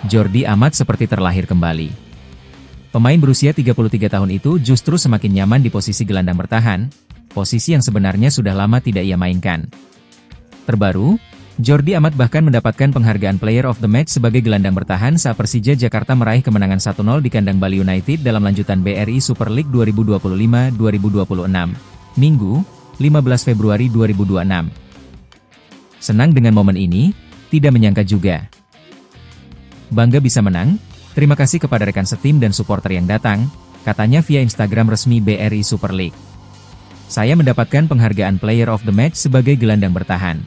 Jordi Amat seperti terlahir kembali. Pemain berusia 33 tahun itu justru semakin nyaman di posisi gelandang bertahan, posisi yang sebenarnya sudah lama tidak ia mainkan. Terbaru, Jordi Amat bahkan mendapatkan penghargaan Player of the Match sebagai gelandang bertahan saat Persija Jakarta meraih kemenangan 1-0 di kandang Bali United dalam lanjutan BRI Super League 2025-2026, Minggu, 15 Februari 2026. Senang dengan momen ini, tidak menyangka juga. Bangga bisa menang, terima kasih kepada rekan setim dan supporter yang datang, katanya via Instagram resmi BRI Super League. Saya mendapatkan penghargaan Player of the Match sebagai gelandang bertahan.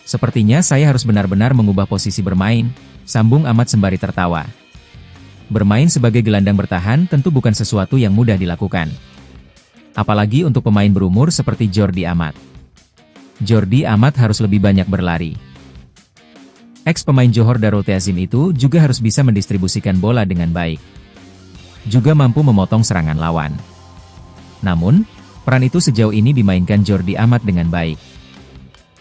Sepertinya saya harus benar-benar mengubah posisi bermain, sambung Amat sembari tertawa. Bermain sebagai gelandang bertahan tentu bukan sesuatu yang mudah dilakukan. Apalagi untuk pemain berumur seperti Jordi Amat. Jordi Amat harus lebih banyak berlari. Ex-pemain Johor Darul Ta'zim itu juga harus bisa mendistribusikan bola dengan baik. Juga mampu memotong serangan lawan. Namun, peran itu sejauh ini dimainkan Jordi Amat dengan baik.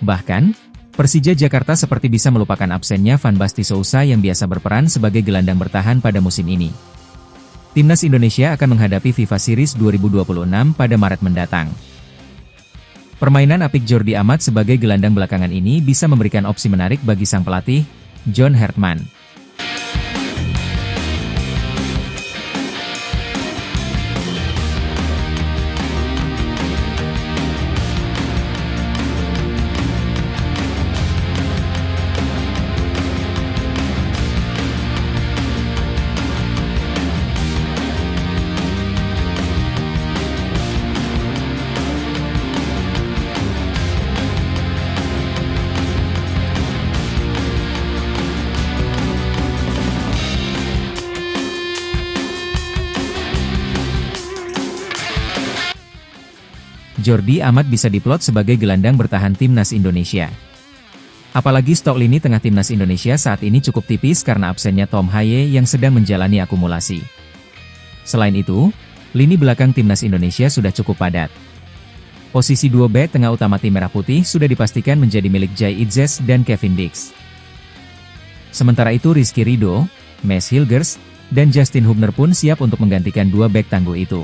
Bahkan, Persija Jakarta seperti bisa melupakan absennya Van Basti Sousa yang biasa berperan sebagai gelandang bertahan pada musim ini. Timnas Indonesia akan menghadapi FIFA Series 2026 pada Maret mendatang. Permainan apik Jordi Amat sebagai gelandang belakangan ini bisa memberikan opsi menarik bagi sang pelatih, John Hertman. Jordi Amat bisa diplot sebagai gelandang bertahan Timnas Indonesia. Apalagi stok lini tengah Timnas Indonesia saat ini cukup tipis karena absennya Tom Haye yang sedang menjalani akumulasi. Selain itu, lini belakang Timnas Indonesia sudah cukup padat. Posisi dua bek tengah utama tim Merah Putih sudah dipastikan menjadi milik Jai Itzes dan Kevin Dix. Sementara itu Rizky Ridho, Mes Hilgers, dan Justin Hubner pun siap untuk menggantikan dua bek tangguh itu.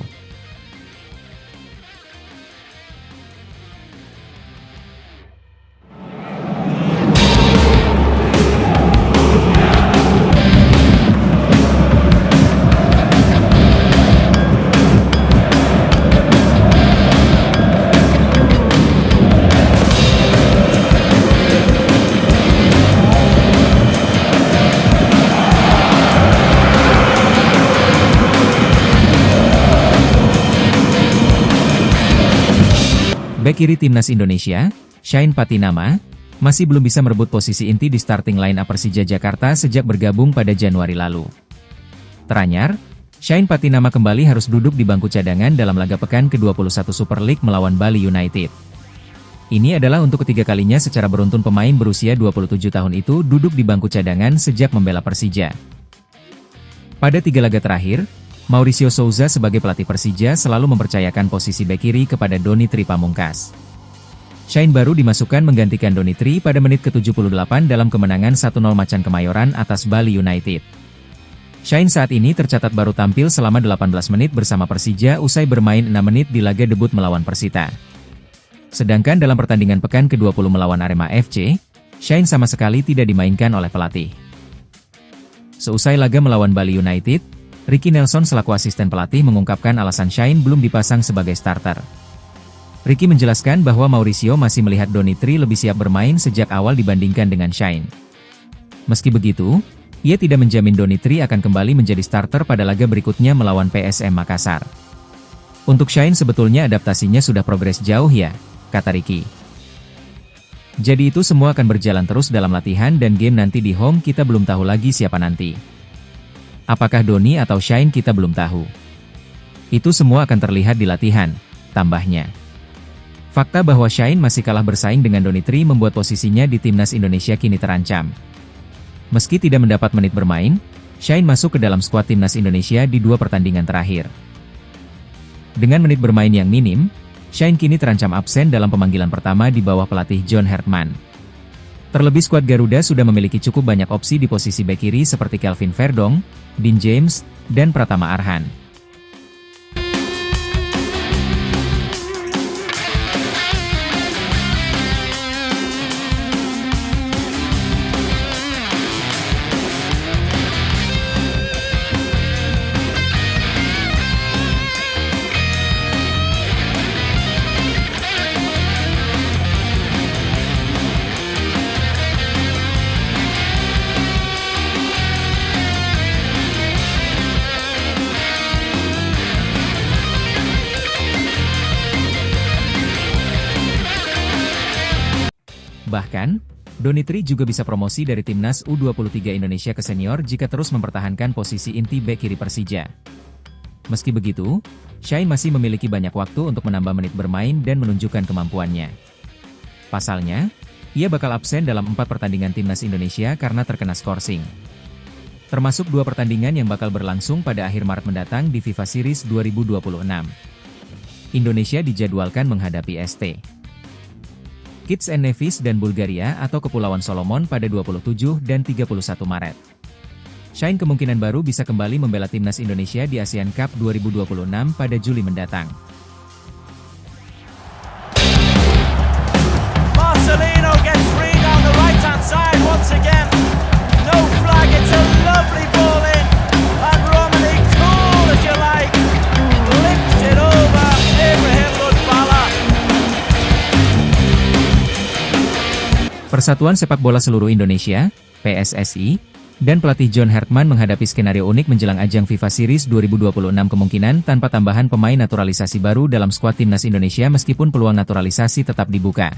Bek kiri Timnas Indonesia, Shane Patinama, masih belum bisa merebut posisi inti di starting line-up Persija Jakarta sejak bergabung pada Januari lalu. Teranyar, Shane Patinama kembali harus duduk di bangku cadangan dalam laga pekan ke-21 Super League melawan Bali United. Ini adalah untuk ketiga kalinya secara beruntun pemain berusia 27 tahun itu duduk di bangku cadangan sejak membela Persija. Pada 3 laga terakhir, Mauricio Souza sebagai pelatih Persija selalu mempercayakan posisi bek kiri kepada Doni Tri Pamungkas. Shane baru dimasukkan menggantikan Doni Tri pada menit ke-78 dalam kemenangan 1-0 Macan Kemayoran atas Bali United. Shane saat ini tercatat baru tampil selama 18 menit bersama Persija usai bermain 6 menit di laga debut melawan Persita. Sedangkan dalam pertandingan pekan ke-20 melawan Arema FC, Shane sama sekali tidak dimainkan oleh pelatih. Seusai laga melawan Bali United, Ricky Nelson selaku asisten pelatih mengungkapkan alasan Shane belum dipasang sebagai starter. Ricky menjelaskan bahwa Mauricio masih melihat Doni Tri lebih siap bermain sejak awal dibandingkan dengan Shane. Meski begitu, ia tidak menjamin Doni Tri akan kembali menjadi starter pada laga berikutnya melawan PSM Makassar. Untuk Shane sebetulnya adaptasinya sudah progres jauh ya, kata Ricky. Jadi itu semua akan berjalan terus dalam latihan dan game nanti di home kita belum tahu lagi siapa nanti. Apakah Doni atau Shane kita belum tahu. Itu semua akan terlihat di latihan, tambahnya. Fakta bahwa Shane masih kalah bersaing dengan Doni Tri membuat posisinya di Timnas Indonesia kini terancam. Meski tidak mendapat menit bermain, Shane masuk ke dalam skuad Timnas Indonesia di 2 pertandingan terakhir. Dengan menit bermain yang minim, Shane kini terancam absen dalam pemanggilan pertama di bawah pelatih John Hertman. Terlebih skuad Garuda sudah memiliki cukup banyak opsi di posisi bek kiri seperti Kelvin Verdong, Dean James, dan Pratama Arhan. Bahkan, Donitri juga bisa promosi dari timnas U23 Indonesia ke senior jika terus mempertahankan posisi inti bek kiri Persija. Meski begitu, Shine masih memiliki banyak waktu untuk menambah menit bermain dan menunjukkan kemampuannya. Pasalnya, ia bakal absen dalam 4 pertandingan timnas Indonesia karena terkena skorsing. Termasuk 2 pertandingan yang bakal berlangsung pada akhir Maret mendatang di FIFA Series 2026. Indonesia dijadwalkan menghadapi ST Kitts and Nevis dan Bulgaria atau Kepulauan Solomon pada 27 dan 31 Maret. Shine kemungkinan baru bisa kembali membela timnas Indonesia di Asian Cup 2026 pada Juli mendatang. Marcelino gets free down the right-hand side once again. No flag, it's a lovely ball in. And Romani, cool as you like, lifts it over Ibrahim Lutfala. Persatuan Sepak Bola Seluruh Indonesia, PSSI, dan pelatih John Hartman menghadapi skenario unik menjelang ajang FIFA Series 2026 kemungkinan tanpa tambahan pemain naturalisasi baru dalam skuad timnas Indonesia meskipun peluang naturalisasi tetap dibuka.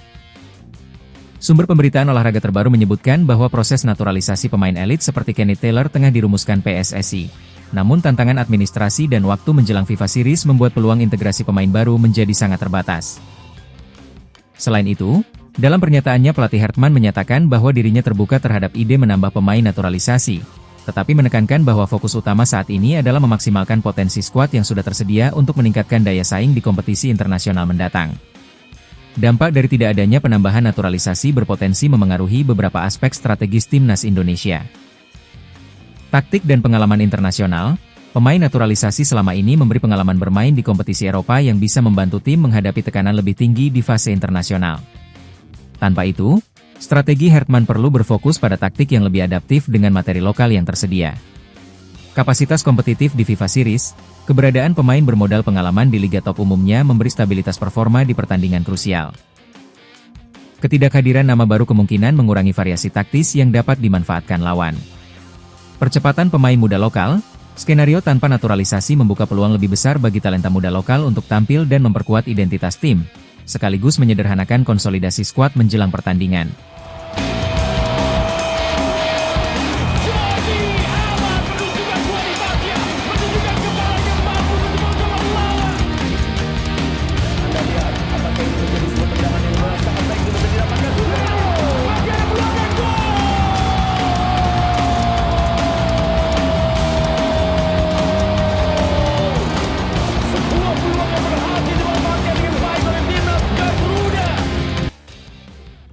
Sumber pemberitaan olahraga terbaru menyebutkan bahwa proses naturalisasi pemain elit seperti Kenny Taylor tengah dirumuskan PSSI. Namun tantangan administrasi dan waktu menjelang FIFA Series membuat peluang integrasi pemain baru menjadi sangat terbatas. Selain itu, dalam pernyataannya pelatih Hartman menyatakan bahwa dirinya terbuka terhadap ide menambah pemain naturalisasi, tetapi menekankan bahwa fokus utama saat ini adalah memaksimalkan potensi skuad yang sudah tersedia untuk meningkatkan daya saing di kompetisi internasional mendatang. Dampak dari tidak adanya penambahan naturalisasi berpotensi memengaruhi beberapa aspek strategis timnas Indonesia. Taktik dan pengalaman internasional, pemain naturalisasi selama ini memberi pengalaman bermain di kompetisi Eropa yang bisa membantu tim menghadapi tekanan lebih tinggi di fase internasional. Tanpa itu, strategi Hartman perlu berfokus pada taktik yang lebih adaptif dengan materi lokal yang tersedia. Kapasitas kompetitif di FIFA Series, keberadaan pemain bermodal pengalaman di liga top umumnya memberi stabilitas performa di pertandingan krusial. Ketidakhadiran nama baru kemungkinan mengurangi variasi taktis yang dapat dimanfaatkan lawan. Percepatan pemain muda lokal, skenario tanpa naturalisasi membuka peluang lebih besar bagi talenta muda lokal untuk tampil dan memperkuat identitas tim, sekaligus menyederhanakan konsolidasi skuad menjelang pertandingan.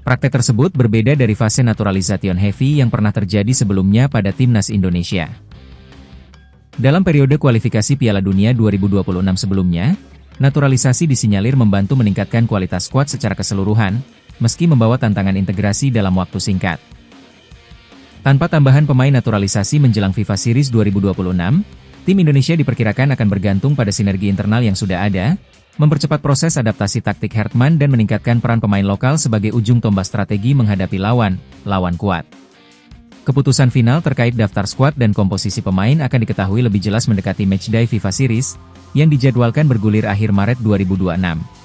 Praktek tersebut berbeda dari fase naturalisation heavy yang pernah terjadi sebelumnya pada timnas Indonesia. Dalam periode kualifikasi Piala Dunia 2026 sebelumnya, naturalisasi disinyalir membantu meningkatkan kualitas skuad secara keseluruhan, meski membawa tantangan integrasi dalam waktu singkat. Tanpa tambahan pemain naturalisasi menjelang FIFA Series 2026, tim Indonesia diperkirakan akan bergantung pada sinergi internal yang sudah ada, mempercepat proses adaptasi taktik Hartman dan meningkatkan peran pemain lokal sebagai ujung tombak strategi menghadapi lawan kuat. Keputusan final terkait daftar skuad dan komposisi pemain akan diketahui lebih jelas mendekati matchday FIFA Series, yang dijadwalkan bergulir akhir Maret 2026.